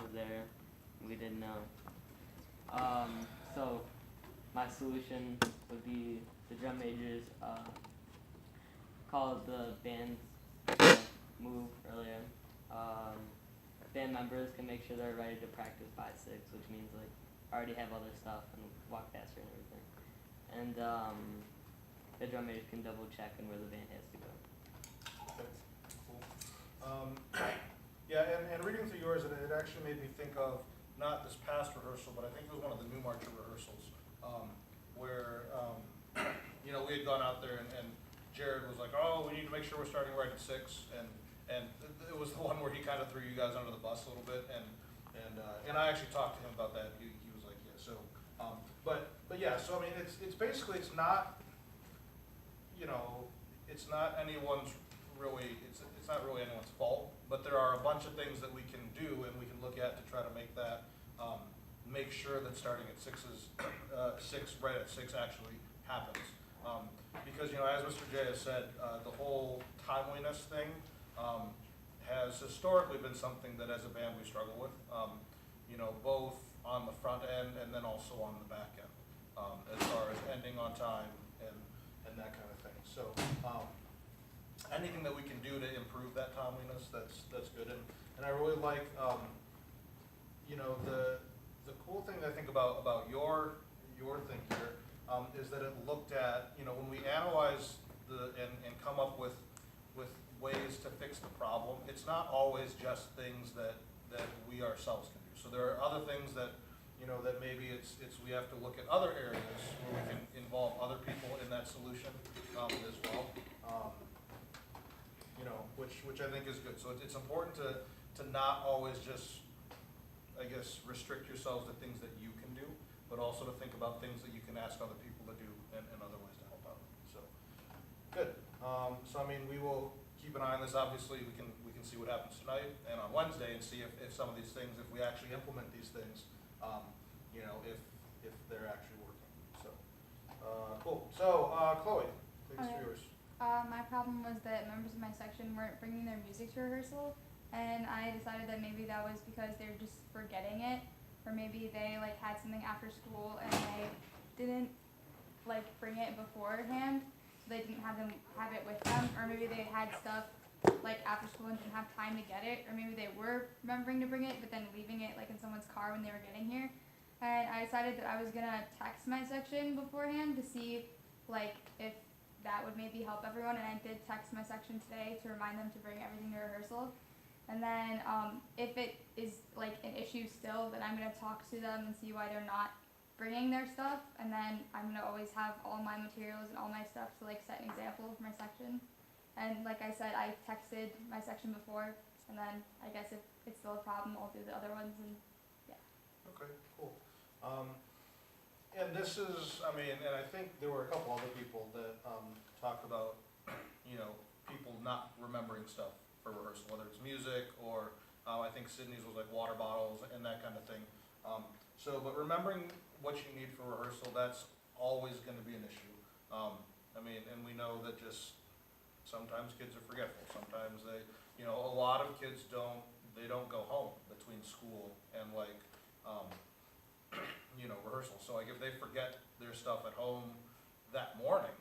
was there. We didn't know. So my solution would be the drum majors called the band's move earlier. Um, Band members can make sure they're ready to practice by 6, which means like already have all their stuff and walk faster and everything. And the drum majors can double check on where the band has to go. Okay, cool. Yeah, and reading through yours, it actually made me think of not this past rehearsal, but I think it was one of the new marcher rehearsals, where we had gone out there and Jared was like, "Oh, we need to make sure we're starting right at 6," and it was the one where he kind of threw you guys under the bus a little bit, and I actually talked to him about that. He was like, "Yeah." So, but yeah. So I mean, it's basically it's not it's not anyone's really it's not really anyone's fault, but there are a bunch of things that we can do and we can look at to try to make that make sure that starting at 6 is 6 right at 6 actually happens. Because as Mr. J has said, the whole timeliness thing has historically been something that as a band we struggle with. Both on the front end and then also on the back end, as far as ending on time and that kind of thing. So anything that we can do to improve that timeliness, that's good. And I really like the cool thing I think about your thing here is that it looked at when we analyze and come up with ways to fix the problem. It's not always just things that we ourselves can do. So there are other things that that maybe it's we have to look at other areas where we can involve other people in that solution as well. Which I think is good. So it's important to not always just, I guess, restrict yourselves to things that you can do, but also to think about things that you can ask other people to do and other ways to help out. So good. So I mean, we will keep an eye on this. Obviously, we can see what happens tonight and on Wednesday and see if some of these things, if we actually implement these things, if they're actually working. So cool. So Chloe, things Okay. for yours. My problem was that members of my section weren't bringing their music to rehearsal, and I decided that maybe that was because they were just forgetting it, or maybe they had something after school and they didn't bring it beforehand, so they didn't have it with them, or maybe they had stuff after school and didn't have time to get it, or maybe they were remembering to bring it but then leaving it in someone's car when they were getting here. And I decided that I was gonna text my section beforehand to see if that would maybe help everyone, and I did text my section today to remind them to bring everything to rehearsal. And then if it is an issue still, then I'm gonna talk to them and see why they're not bringing their stuff, and then I'm gonna always have all my materials and all my stuff to set an example for my section. And like I said, I texted my section before, and then I guess if it's still a problem, I'll do the other ones, and yeah. Okay, cool. And this is, I mean, and I think there were a couple other people that talked about, people not remembering stuff for rehearsal, whether it's music or I think Sydney's was water bottles and that kind of thing. But remembering what you need for rehearsal, that's always going to be an issue. I mean, and we know that just sometimes kids are forgetful. Sometimes they, a lot of kids don't go home between school and rehearsal. So if they forget their stuff at home that morning,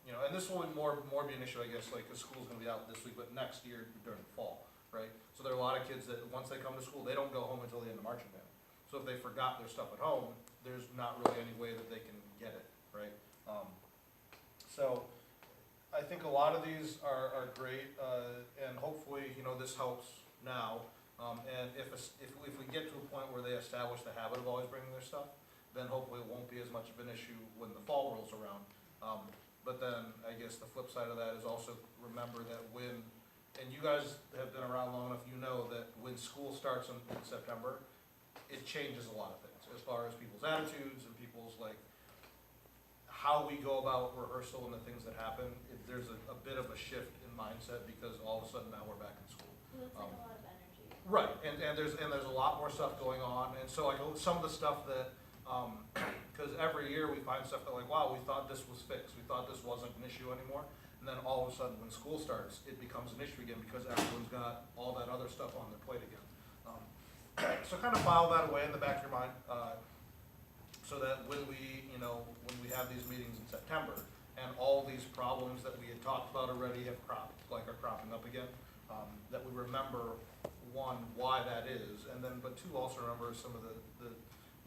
and this will be more be an issue, I guess, because school's going to be out this week, but next year during the fall, right? So there are a lot of kids that once they come to school, they don't go home until the end of marching band. So if they forgot their stuff at home, there's not really any way that they can get it, right? So I think a lot of these are great, and hopefully, this helps now. And if we get to a point where they establish the habit of always bringing their stuff, then hopefully it won't be as much of an issue when the fall rolls around. But then I guess the flip side of that is also remember that and you guys have been around long enough, that when school starts in September, it changes a lot of things as far as people's attitudes and people's how we go about rehearsal and the things that happen. There's a bit of a shift in mindset because all of a sudden now we're back in school. Well, it's a lot of energy. Right, and there's a lot more stuff going on, and so some of the stuff that, because every year we find stuff that wow, we thought this was fixed, we thought this wasn't an issue anymore, and then all of a sudden when school starts, it becomes an issue again because everyone's got all that other stuff on their plate again. so kind of file that away in the back of your mind, so that when we, you know, when we have these meetings in September, and all these problems that we had talked about already have are cropping up again, that we remember, one, why that is, and then, but two, also remember some of the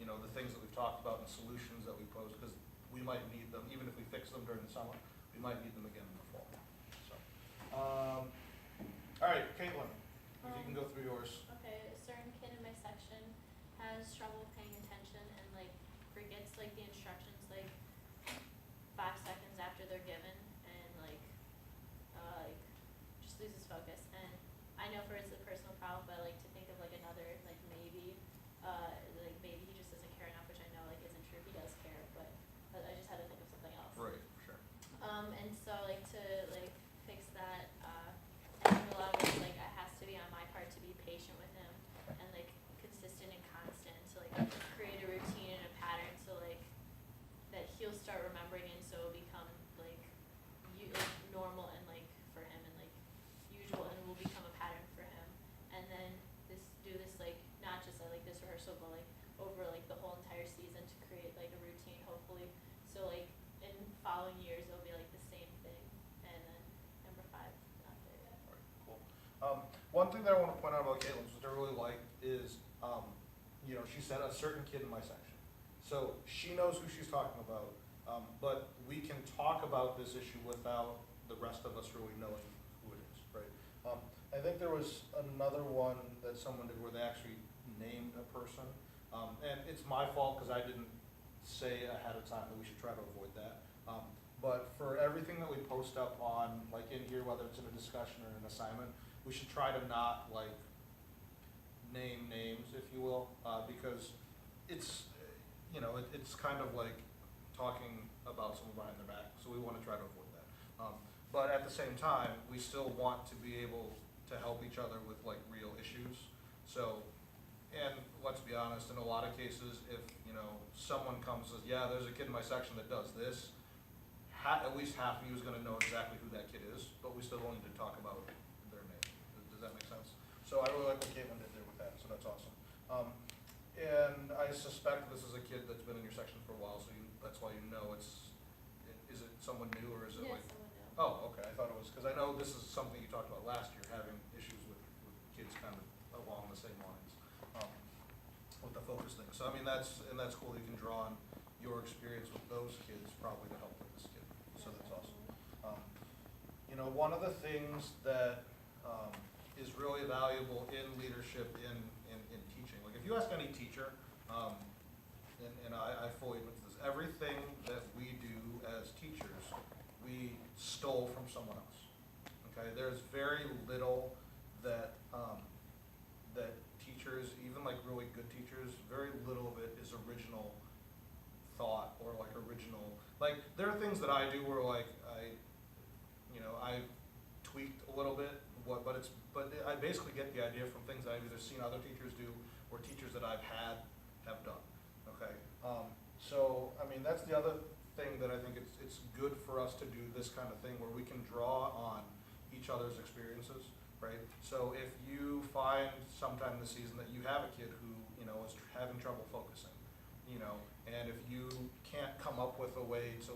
you know, the things that we've talked about and solutions that we pose, because we might need them, even if we fix them during the summer, we might need them again in the fall, so. All right, Caitlin, if you can go through yours. Okay, a certain kid in my section has trouble paying attention and like forgets like the instructions like 5 seconds after they're given and like just loses focus. And I know for it's a personal problem, but I like to think of like another like maybe he just doesn't care enough, which I know like isn't true. He does care, but I just had to think of something else. Right, sure. And so like to like fix that, I think a lot of it like it has to be on my part to be patient with him and like consistent and constant to like create a routine and a pattern so like that he'll start remembering and so it'll become like normal and like for him and like usual and will become a pattern for him. And then do this like not just at like this rehearsal but like over like the whole entire season to create like a routine hopefully. So like in following years it'll be like the same thing. And then number 5, not there yet. All right, cool. One thing that I want to point out about Caitlin's, which I really like, is, you know, she said a certain kid in my section. So she knows who she's talking about, but we can talk about this issue without the rest of us really knowing who it is, right? I think there was another one that someone did where they actually named a person, and it's my fault because I didn't say ahead of time that we should try to avoid that. But for everything that we post up on, like in here, whether it's in a discussion or an assignment, we should try to not like name names, if you will, because it's, you know, it's kind of like talking about someone behind their back, so we want to try to avoid that. But at the same time, we still want to be able to help each other with like real issues. So, and let's be honest, in a lot of cases, if, you know, someone comes and says, yeah, there's a kid in my section that does this, at least half of you is going to know exactly who that kid is, but we still don't need to talk about their name. Does that make sense? So I really like what Caitlin did there with that, so that's awesome. And I suspect this is a kid that's been in your section for a while, so that's why you know it's, is it someone new or is it Yeah, like? someone new. Oh, okay, I thought it was, because I know this is something you talked about last year, having issues with kids kind of along the same lines, with the focus thing. So I mean, that's cool that you can draw on your experience with those kids probably to help with this kid, so that's awesome. You know, one of the things that is really valuable in leadership in teaching, like if you ask any teacher, and I fully admit to this, everything that we do as teachers, we stole from someone else. Okay, there's very little that that teachers, even like really good teachers, very little of it is original thought or like original. Like there are things that I do where like I tweaked a little bit, but I basically get the idea from things that I've either seen other teachers do or teachers that I've had have done. Okay, so I mean that's the other thing that I think it's good for us to do this kind of thing where we can draw on each other's experiences, right? So if you find sometime this season that you have a kid who, you know, is having trouble focusing, you know, and if you can't come up with a way to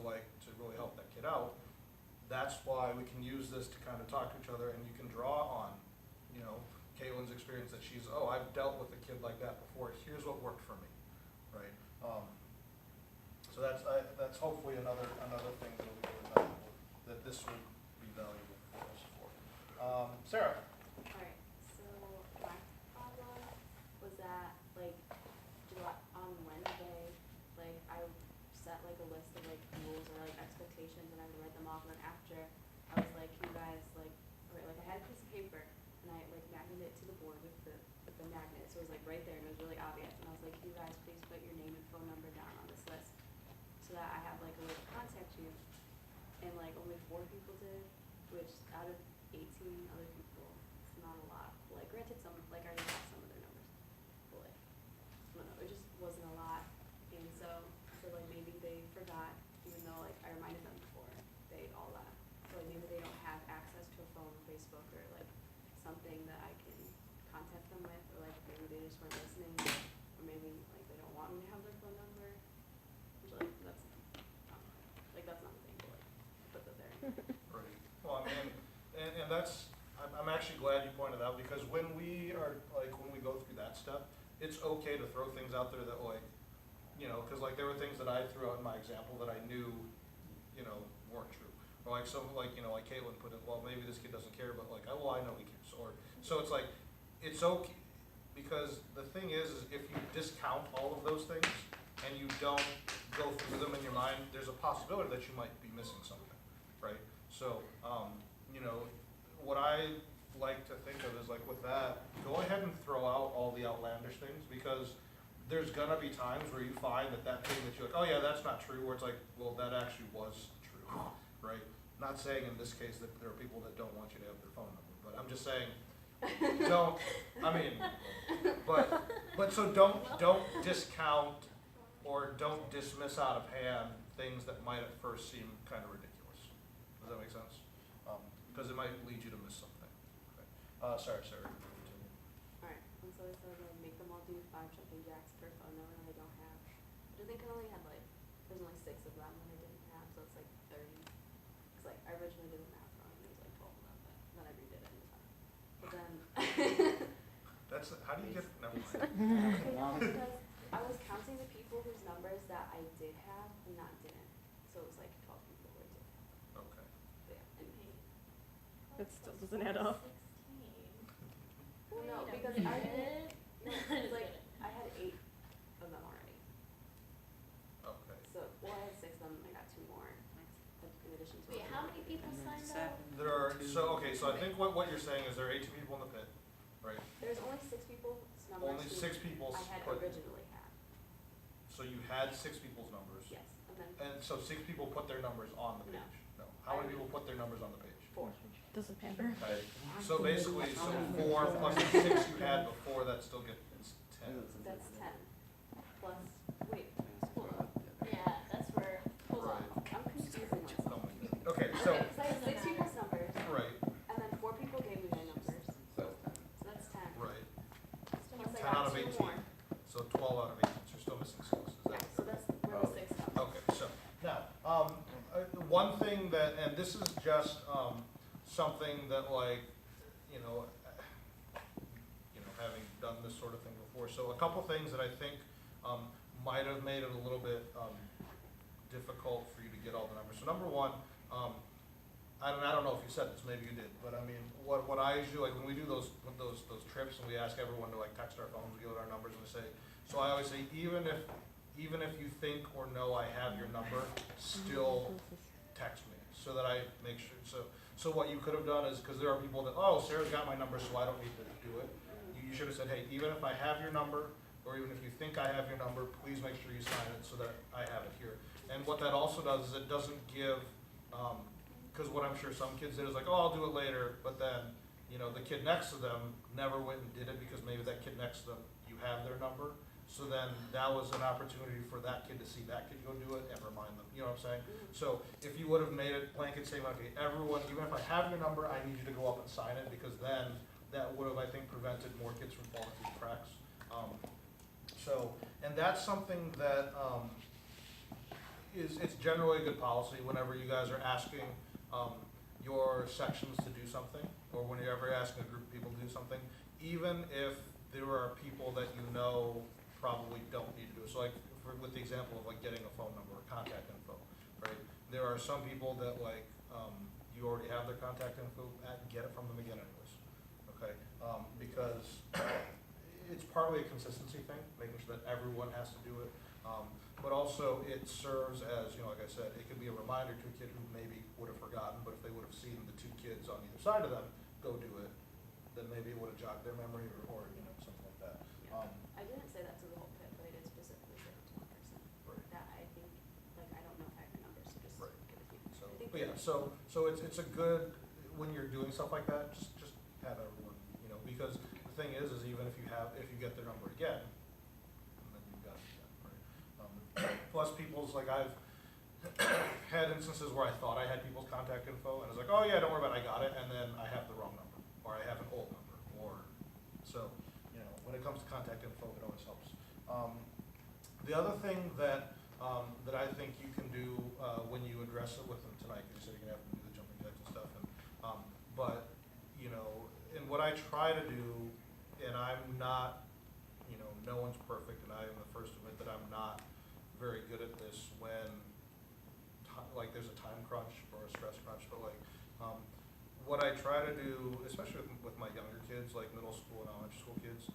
really help that kid out, that's why we can use this to kind of talk to each other, and you can draw on, you know, Caitlin's experience that she's, oh, I've dealt with a kid like that before, here's what worked for me, right? So that's hopefully another thing that will be really valuable, that this will be valuable for us for. Sarah? Alright, so my problem was that like on Wednesday, like I set like a list of like rules or like expectations and I would write them off, and then after I was like, can you guys like I had a piece of paper and I like magneted it to the board with the magnet, so it was like right there and it was really obvious, and I was like, can you guys please put your name and phone number down on this list so that I have like a way to contact you. And like only 4 people did, which out of 18 other people, it's not a lot. Like granted, some like I already have some of their numbers, but like I don't know, it just wasn't a lot. And so like maybe they forgot, even though like I reminded them before they all left. So like maybe they don't have access to a phone or Facebook or like something that I can contact them with, or like maybe they just weren't listening. I'm actually glad you pointed out, because when we go through that step, it's okay to throw things out there that like, you know, cause like there were things that I threw out in my example that I knew, you know, weren't true. Or like some, like, you know, like Caitlin put in, well, maybe this kid doesn't care, but like, well, I know he cares. Or, so it's like, it's okay, because the thing is if you discount all of those things and you don't go through them in your mind, there's a possibility that you might be missing something, right? So, you know, what I like to think of is like with that, go ahead and throw out all the outlandish things, because there's gonna be times where you find that thing that you're like, oh yeah, that's not true, where it's like, well, that actually was true, right? Not saying in this case that there are people that don't want you to have their phone number, but I'm just saying, don't, I mean, but so don't discount or don't dismiss out of hand things that might at first seem kind of ridiculous. Does that make sense? Because it might lead you to miss something. Okay. Sorry, continue. Alright, and so I said like make them all do 5 jumping jacks per phone number that I don't have. But I think I only had like, there's only 6 of them that I didn't have, so it's like 30. Cause like I originally did the math wrong, and it was like 12 of them, but then I redid it in time. But then That's, how do you get, never mind. okay, no, because I was counting the people whose numbers that I did have and not didn't. So it was like 12 people who I did have. Okay. But yeah, and me. That still doesn't add up. Well, no, Wait a because I minute. didn't, no, it's like, I had 8 of them already. Okay. So, well, I had 6 of them, and I got 2 more, in addition to. Wait, how many people signed up? There are, so, okay, so I think what you're saying is there are 18 people in the pit, right? There's only 6 people's numbers. Only 6 people I had put, originally had, so you had 6 people's numbers. yes, and then And so 6 people put their numbers on the No. page? No. How many people put their numbers on the page? 4. Doesn't matter. Okay, so basically, so 4 plus the 6 you had before, that still gets 10. That's 10. Plus, wait, hold on. Yeah, that's where, hold on. Right. I'm confusing myself. Oh my God. Okay, so, Okay, so I had 6 people's numbers, right, and then 4 people gave me their numbers. So that's 10. right. Plus 10 I out got of 2 18. more. So 12 out of 18, so you're still missing 6. Is Yeah, that? so that's where the 6 comes. Okay, so, now, one thing that, and this is just, something that like, having done this sort of thing before, so a couple things that I think, might have made it a little bit, difficult for you to get all the numbers. So number one, I don't know if you said this, maybe you did, but I mean, what I usually, like when we do those trips and we ask everyone to like text our phones, we give it our numbers and we say, so I always say, even if you think or know I have your number, still text me, so that I make sure, so what you could have done is, because there are people that, oh, Sarah's got my number, so I don't need to do it. You should have said, hey, even if I have your number, or even if you think I have your number, please make sure you sign it so that I have it here. And what that also does is it doesn't give, because what I'm sure some kids did is like, oh, I'll do it later, but then, the kid next to them never went and did it because maybe that kid next to them, you have their number. So then that was an opportunity for that kid to see that kid go do it and remind them, you know what I'm saying? So if you would have made it blanket statement, okay, everyone, even if I have your number, I need you to go up and sign it, because then that would have, I think, prevented more kids from falling through the cracks. And that's something that, it's generally a good policy whenever you guys are asking, your sections to do something, or when you're ever asking a group of people to do something, even if there are people that probably don't need to do it. So like, with the example of like getting a phone number or contact info, right? There are some people that like, you already have their contact info, get it from them again anyways, okay? Because it's partly a consistency thing, making sure that everyone has to do it. But also it serves as, like I said, it could be a reminder to a kid who maybe would have forgotten, but if they would have seen the 2 kids on either side of them go do it, then maybe it would have jogged their memory or something like that. Yeah. I didn't say that to the whole pit, but I did specifically say it to one person. Right. That I think, like, I don't know if I have your number, so just Right. give it to you. So, I think but yeah, so it's a good, when you're doing stuff like that, just have everyone, because the thing is even if you get their number again, then you've got it again, right? Plus people's, like I've had instances where I thought I had people's contact info, and I was like, oh yeah, don't worry about it, I got it, and then I have the wrong number, or I have an old number, or, so, when it comes to contact info, it always helps. The other thing that I think you can do, when you address it with them tonight, because you said you're gonna have to do the jumping jacks and stuff, but you know, and what I try to do, and I'm not, you know, no one's perfect, and I am the first to admit that I'm not very good at this when, like, there's a time crunch or a stress crunch, but like, what I try to do, especially with my younger kids, like middle school and elementary school kids,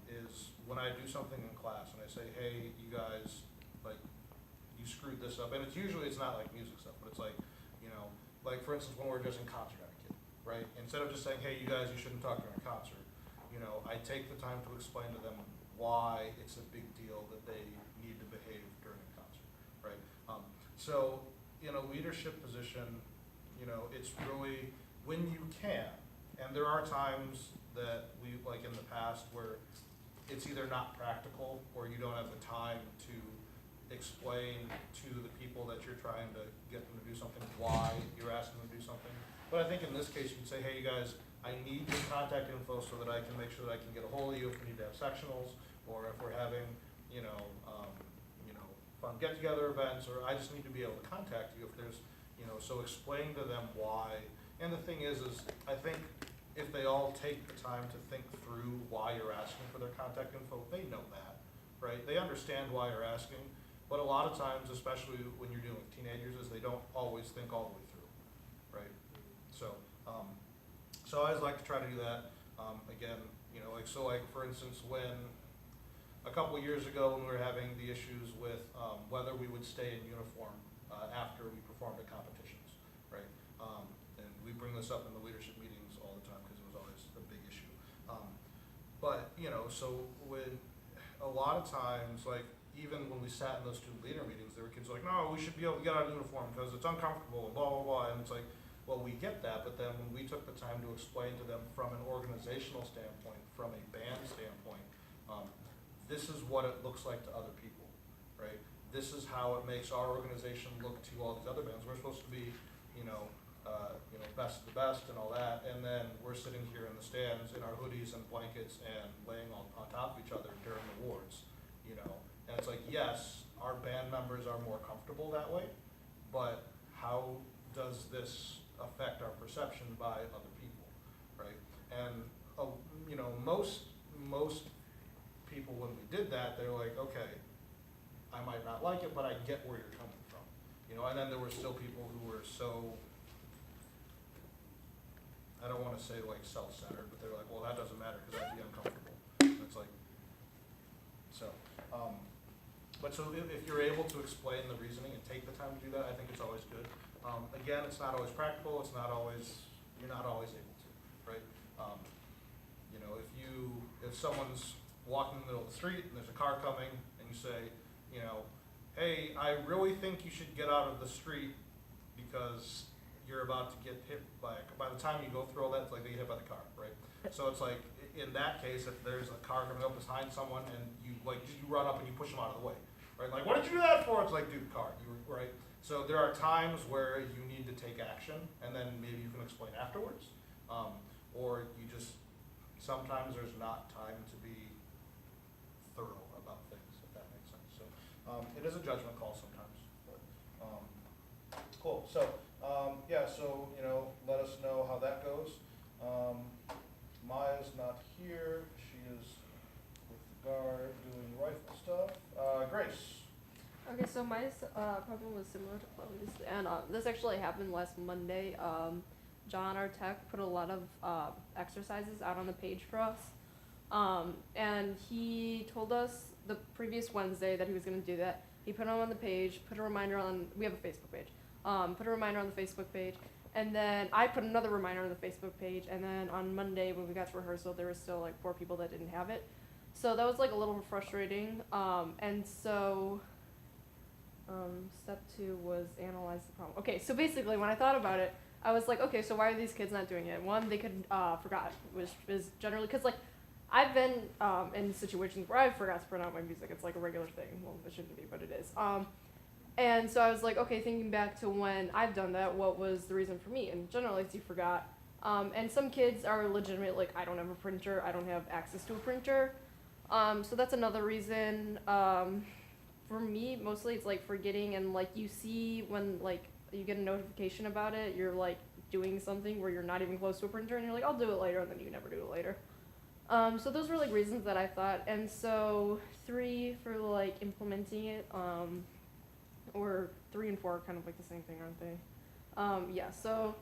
is when I do something in class and I say, hey, you guys, like, you screwed this up, and it's not like music stuff, but it's like, you know, like for instance, when we're just in concert etiquette, right? Instead of just saying, hey, you guys, you shouldn't talk during a concert, you know, I take the time to explain to them why it's a big deal that they need to behave during a concert, right? So in a leadership position, you know, it's really when you can, and there are times that we, like in the past, where it's either not practical or you don't have the time to explain to the people that you're trying to get them to do something why you're asking them to do something. But I think in this case, you'd say, hey, you guys, I need your contact info so that I can make sure that I can get a hold of you if we need to have sectionals, or if we're having, you know, fun get-together events, or I just need to be able to contact you if there's, you know, so explain to them why. And the thing is I think if they all take the time to think through why you're asking for their contact info, they know that, right? They understand why you're asking, but a lot of times, especially when you're dealing with teenagers, is they don't always think all the way through, right? So, so I always like to try to do that. Again, you know, like, so like, for instance, when a couple of years ago, when we were having the issues with whether we would stay in uniform after we performed at competitions, right? And we bring this up in the leadership meetings all the time because it was always a big issue. But, you know, so when a lot of times, like, even when we sat in those student leader meetings, there were kids like, no, we should be able to get out of uniform because it's uncomfortable, and blah, blah, blah. And it's like, well, we get that, but then when we took the time to explain to them from an organizational standpoint, from a band standpoint, this is what it looks like to other people, right? This is how it makes our organization look to all these other bands. We're supposed to be, you know, best of the best and all that, and then we're sitting here in the stands in our hoodies and blankets and laying on top of each other during awards, you know? And it's like, yes, our band members are more comfortable that way, but how does this affect our perception by other people, right? And, you know, most people, when we did that, they were like, okay, I might not like it, but I get where you're coming from, you know. And then there were still people who were so, I don't want to say like self-centered, but they're like, well, that doesn't matter because I'd be uncomfortable. And it's like, so, but so if you're able to explain the reasoning and take the time to do that, I think it's always good. Again, it's not always practical. It's not always, you're not always able to, right? You know, if someone's walking in the middle of the street and there's a car coming and you say, you know, hey, I really think you should get out of the street because you're about to get hit by the time you go through all that, it's like they get hit by the car, right? So it's like, in that case, if there's a car coming up behind someone and you run up and you push them out of the way, right? Like, what did you do that for? It's like, dude, car, right? So there are times where you need to take action, and then maybe you can explain afterwards, or you just, sometimes there's not time to be thorough about things, if that makes sense. So it is a judgment call sometimes, but cool. So yeah, so you know, let us know how that goes. Maya's not here. She is with the guard doing rifle stuff. Grace. Okay, so my problem was similar to Chloe's, and this actually happened last Monday. John, our tech, put a lot of exercises out on the page for us, and he told us the previous Wednesday that he was going to do that. He put them on the page, put a reminder on, we have a Facebook page, put a reminder on the Facebook page, and then I put another reminder on the Facebook page, and then on Monday when we got to rehearsal, there was still like 4 people that didn't have it. So that was like a little frustrating, and so step 2 was analyze the problem. Okay, so basically when I thought about it, I was like, okay, so why are these kids not doing it? One, they could forgot, which is generally, because like I've been in situations where I forgot to print out my music. It's like a regular thing. Well, it shouldn't be, but it is. And so I was like, okay, thinking back to when I've done that, what was the reason for me? And generally it's you forgot. And some kids are legitimate, like I don't have a printer, I don't have access to a printer. So that's another reason. For me, mostly it's like forgetting, and like you see when like you get a notification about it, you're like doing something where you're not even close to a printer and you're like, I'll do it later, and then you never do it later. So those were like reasons that I thought, and so 3 for like implementing it, or 3 and 4 are kind of like the same thing, aren't they? Yeah, so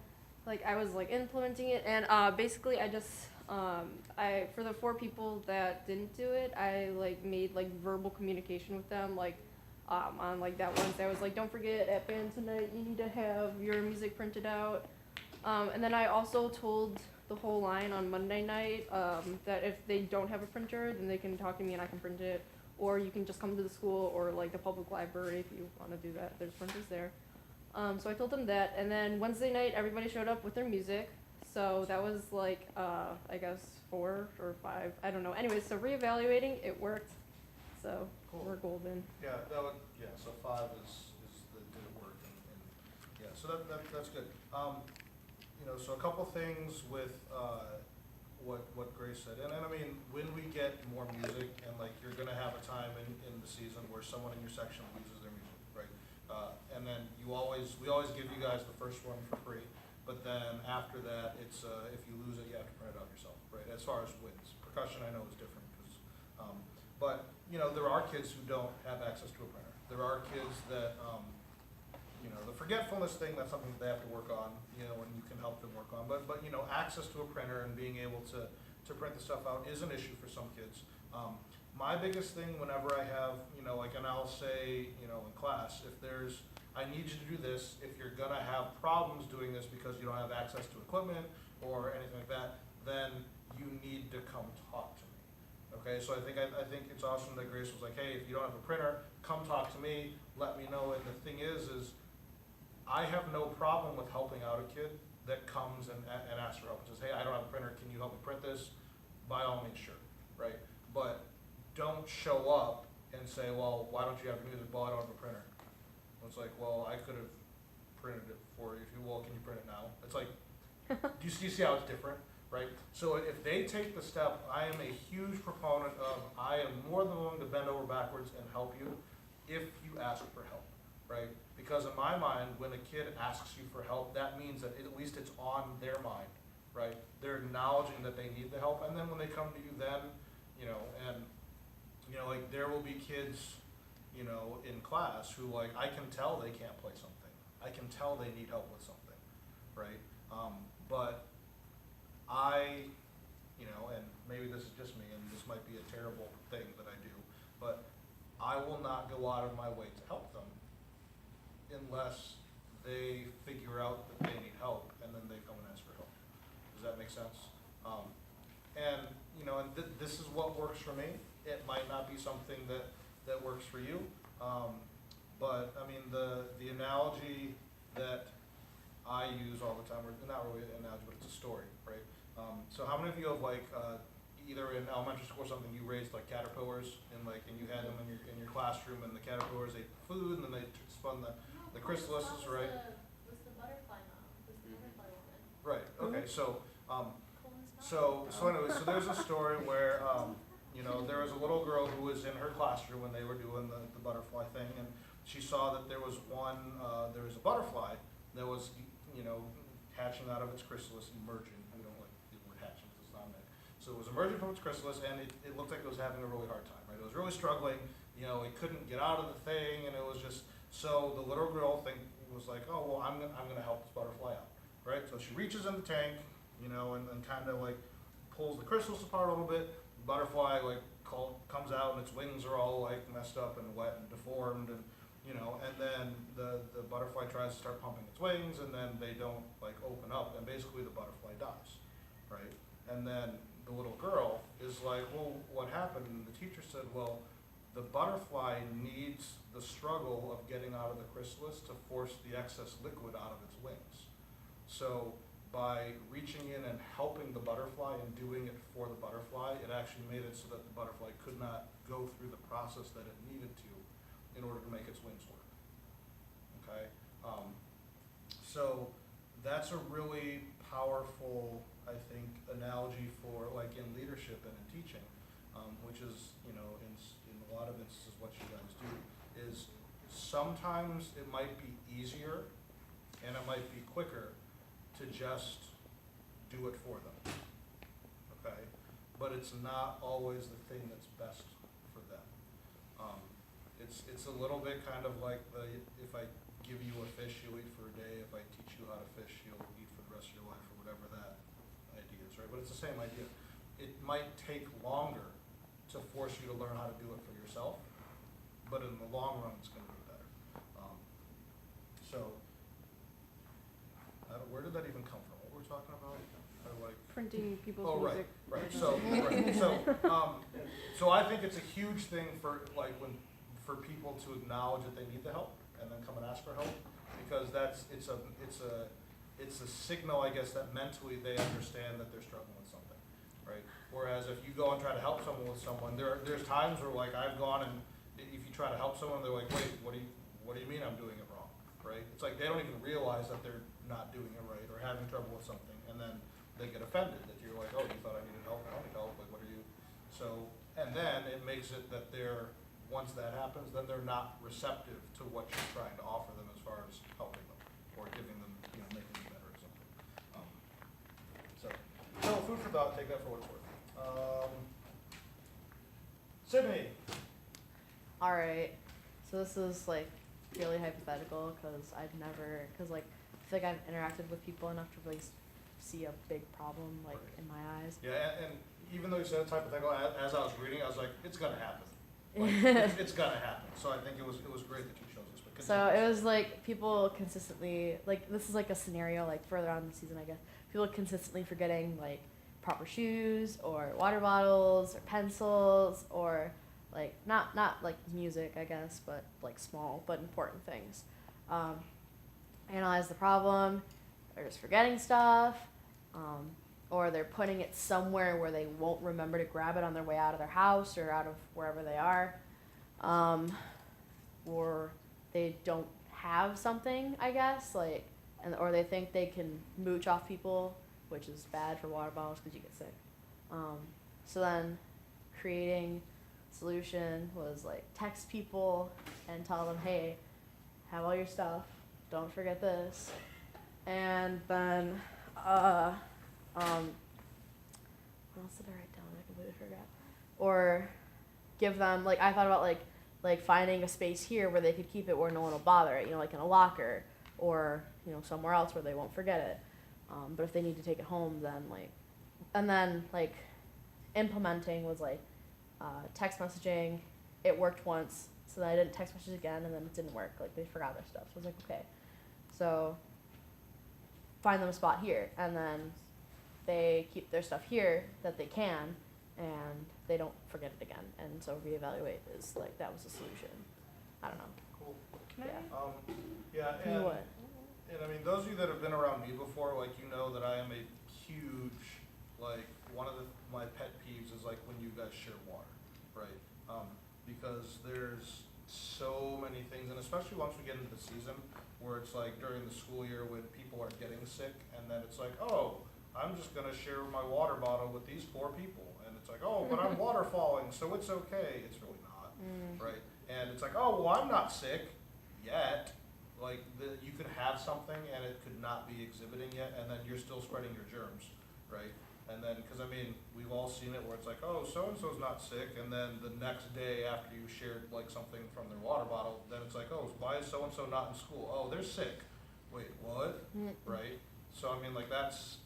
like I was like implementing it, and basically I just for the 4 people that didn't do it, I like made like verbal communication with them, like on like that Wednesday I was like, don't forget at band tonight you need to have your music printed out, and then I also told the whole line on Monday night that if they don't have a printer, then they can talk to me and I can print it, or you can just come to the school or like the public library if you want to do that. There's printers there. So I told them that, and then Wednesday night everybody showed up with their music. So that was like I guess 4 or 5, I don't know. Anyways, so reevaluating, it worked. So Cool. we're golden. Yeah, so 5 is did it work, and yeah, so that's good. So a couple things with, what Grace said, and I mean, when we get more music, and like, you're gonna have a time in the season where someone in your section loses their music, right? And then we always give you guys the first one for free, but then after that, it's, if you lose it, you have to print it out yourself, right? As far as wins. Percussion, I know, is different, because, but, there are kids who don't have access to a printer. There are kids that, the forgetfulness thing, that's something that they have to work on, and you can help them work on. But access to a printer and being able to print the stuff out is an issue for some kids. My biggest thing whenever I have, and I'll say, in class, if there's, I need you to do this, if you're gonna have problems doing this because you don't have access to equipment or anything like that, then you need to come talk to me. Okay, so I think it's awesome that Grace was like, hey, if you don't have a printer, come talk to me, let me know. And the thing is I have no problem with helping out a kid that comes and asks for help and says, hey, I don't have a printer, can you help me print this? By all means, sure, right? But don't show up and say, well, why don't you have your music? Well, I don't have a printer. It's like, well, I could have printed it for you. If you, well, can you print it now? It's like, do you see how it's different, right? So if they take the step, I am a huge proponent of, I am more than willing to bend over backwards and help you if you ask for help, right? Because in my mind, when a kid asks you for help, that means that at least it's on their mind, right? They're acknowledging that they need the help, and then when they come to you then, like there will be kids, in class who like, I can tell they can't play something. I can tell they need help with something, right? But I, and maybe this is just me, and this might be a terrible thing that I do, but I will not go out of my way to help them unless they figure out that they need help, and then they come and ask for help. Does that make sense? And this is what works for me. It might not be something that works for you, but I mean, the analogy that I use all the time, or not really an analogy, but it's a story, right? So how many of you have like, either in elementary school or something, you raised like caterpillars, and you had them in your classroom, and the caterpillars ate food, and then they spun the chrysalises, right? Was the butterfly mom, was the butterfly woman. Right, okay, so anyway, so there's a story where, there was a little girl who was in her classroom when they were doing the butterfly thing, and she saw that there was a butterfly that was, hatching out of its chrysalis, emerging. We don't like the word hatching because it's not meant. So it was emerging from its chrysalis, and it looked like it was having a really hard time, right? It was really struggling, it couldn't get out of the thing, and it was just, so the little girl was like, oh, well, I'm gonna help this butterfly out, right? So she reaches in the tank, and kind of like pulls the chrysalis apart a little bit. The butterfly comes out, and its wings are all like messed up and wet and deformed, and and then the butterfly tries to start pumping its wings, and then they don't like open up, and basically the butterfly dies, right? And then the little girl is like, well, what happened? And the teacher said, well, the butterfly needs the struggle of getting out of the chrysalis to force the excess liquid out of its wings. So by reaching in and helping the butterfly and doing it for the butterfly, it actually made it so that the butterfly could not go through the process that it needed to in order to make its wings work. Okay? So that's a really powerful, I think, analogy for like in leadership and in teaching, which is, in a lot of instances what you guys do, is sometimes it might be easier and it might be quicker to just do it for them, okay? But it's not always the thing that's best for them. It's a little bit kind of like if I give you a fish, you'll eat for a day. If I teach you how to fish, you'll eat for the rest of your life, or whatever that idea is, right? But it's the same idea. It might take longer to force you to learn how to do it for yourself, but in the long run, it's gonna be better. So, where did that even come from? What were we talking about? Printing people's Oh, right, music. right, so I think it's a huge thing for, for people to acknowledge that they need the help, and then come and ask for help, because it's a signal, I guess, that mentally they understand that they're struggling with something, right? Whereas if you go and try to help someone with someone, there's times where, like, I've gone and, if you try to help someone, they're like, wait, what do you mean I'm doing it wrong, right? It's like they don't even realize that they're not doing it right, or having trouble with something, and then they get offended that you're like, oh, you thought I needed help, I don't need help, like, what are you? So, and then it makes it that once that happens, then they're not receptive to what you're trying to offer them as far as helping them, or giving them, making them better or something. So, food for thought, take that for what it's worth. Sydney, Alright, so this is like really hypothetical because like I feel like I've interacted with people enough to really see a big problem like Right. in my eyes. yeah, and even though you said it's hypothetical, as I was reading, I was like, it's gonna happen. Like, it's gonna happen. So I think it was great that you chose this. But So it was like people consistently, like this is like a scenario like further on in the season I guess, people consistently forgetting like proper shoes or water bottles or pencils or like not like music I guess, but like small but important things. Analyze the problem, they're just forgetting stuff, or they're putting it somewhere where they won't remember to grab it on their way out of their house or out of wherever they are, or they don't have something, I guess, like, or they think they can mooch off people, which is bad for water bottles because you get sick. So then creating solution was like text people and tell them, hey, have all your stuff, don't forget this. And then what else did I write down? I completely forgot. Or give them, like, I thought about like finding a space here where they could keep it where no one will bother it, like in a locker or somewhere else where they won't forget it. But if they need to take it home, then and then implementing was text messaging. It worked once, so then I didn't text message again, and then it didn't work. Like they forgot their stuff, so I was like, okay, so find them a spot here, and then they keep their stuff here that they can, and they don't forget it again. And so reevaluate is that was the solution. I don't know. Cool. Can I? Yeah, You know what? and I mean, those of you that have been around me before, that I am a huge, one of my pet peeves is when you guys share water, right? Because there's so many things, and especially once we get into the season, where it's during the school year when people are getting sick, and then it's oh, I'm just gonna share my water bottle with these 4 people, and it's oh, but I'm waterfalling, so it's okay. It's really not, right? And it's oh, well, I'm not sick yet. You could have something and it could not be exhibiting yet, and then you're still spreading your germs, right? And then, because I mean, we've all seen it where it's oh, so-and-so's not sick, and then the next day after you shared something from their water bottle, then it's oh, why is so-and-so not in school? Oh, they're sick. Wait, what? Right? So I mean, that's,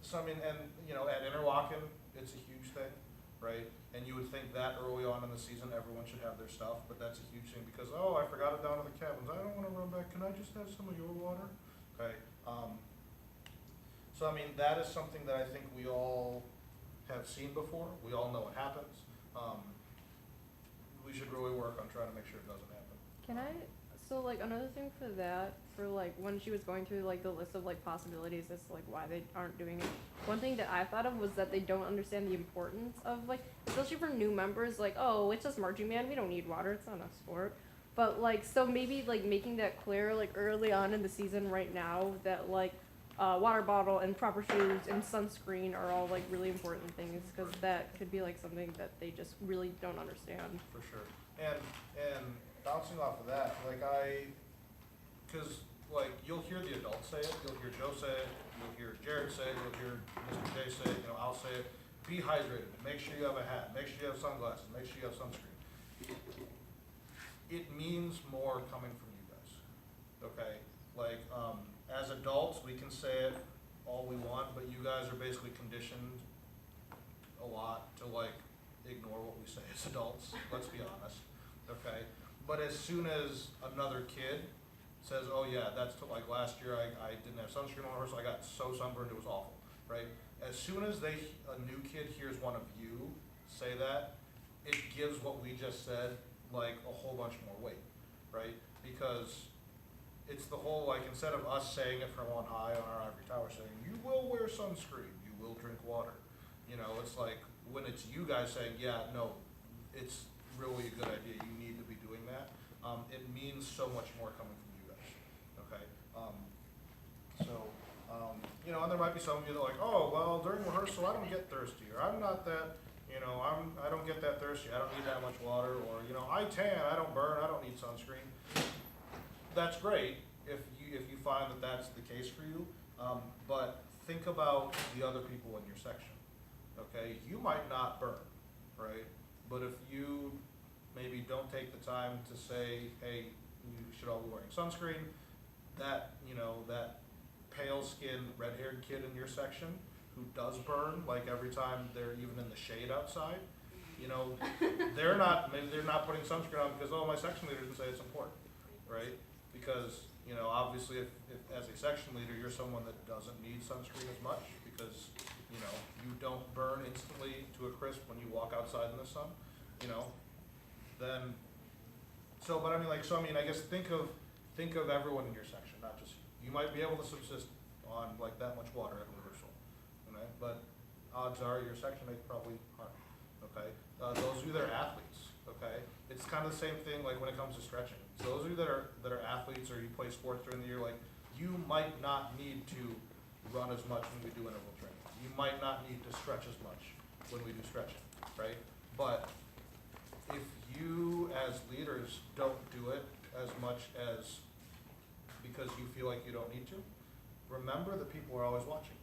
so I mean, and at Interlochen, it's a huge thing, right? And you would think that early on in the season, everyone should have their stuff, but that's a huge thing because, oh, I forgot it down in the cabins. I don't want to run back. Can I just have some of your water? Okay. So, I mean, that is something that I think we all have seen before. We all know it happens. We should really work on trying to make sure it doesn't happen. Can I? So another thing for that, for when she was going through the list of possibilities as to why they aren't doing it. One thing that I thought of was that they don't understand the importance of especially for new members, oh, it's just marching band, we don't need water, it's not a sport. But so maybe making that clear early on in the season right now that water bottle and proper shoes and sunscreen are all really important things, because that could be something that they just really don't understand. For sure. And bouncing off of that, because like, you'll hear the adults say it, you'll hear Joe say it, you'll hear Jared say it, you'll hear Mr. J say it, I'll say it. Be hydrated, make sure you have a hat, make sure you have sunglasses, make sure you have sunscreen. It means more coming from you guys, okay? Like, as adults, we can say it all we want, but you guys are basically conditioned a lot to like ignore what we say as adults, let's be honest, okay? But as soon as another kid says, oh yeah, that's like last year I didn't have sunscreen on rehearsal, I got so sunburned it was awful, right? As soon as a new kid hears one of you say that, it gives what we just said like a whole bunch more weight, right? Because it's the whole, like, instead of us saying it from on high on our ivory tower saying, you will wear sunscreen, you will drink water. It's like, when it's you guys saying, yeah, no, it's really a good idea, you need to be doing that, it means so much more coming from you guys, okay? And there might be some of you that are like, oh, well, during rehearsal, I don't get thirsty, or I'm not that, I don't get that thirsty, I don't need that much water, or, I tan, I don't burn, I don't need sunscreen. That's great if you find that that's the case for you, but think about the other people in your section, okay? You might not burn, right? But if you maybe don't take the time to say, hey, you should all be wearing sunscreen, that pale-skinned, red-haired kid in your section who does burn, like every time they're even in the shade outside, they're not putting sunscreen on because, oh, my section leader didn't say it's important, right? Because, obviously if as a section leader, you're someone that doesn't need sunscreen as much because, you don't burn instantly to a crisp when you walk outside in the sun, then, I guess think of everyone in your section, not just you. You might be able to subsist on like that much water at rehearsal, okay? But odds are your section mates probably aren't, okay? Those of you that are athletes, okay? It's kind of the same thing like when it comes to stretching. So those of you that are athletes or you play sports during the year, like you might not need to run as much when we do interval training. You might not need to stretch as much when we do stretching, right? But if you as leaders don't do it as much as because you feel like you don't need to, remember that people are always watching,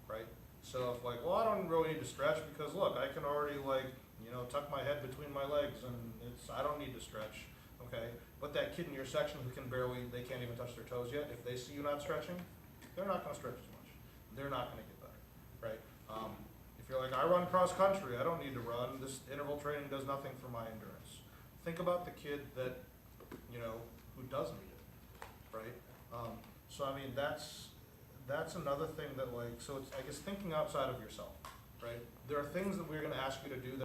right? So if like, well, I don't really need to stretch because look, I can already like, tuck my head between my legs and I don't need to stretch, okay? But that kid in your section who they can't even touch their toes yet, if they see you not stretching, they're not gonna stretch as much. They're not gonna get better, right? If you're like, I run cross country, I don't need to run, this interval training does nothing for my endurance. Think about the kid that, who does need it, right? That's another thing that like, so it's, I guess, thinking outside of yourself, right? There are things that we're gonna ask you to do that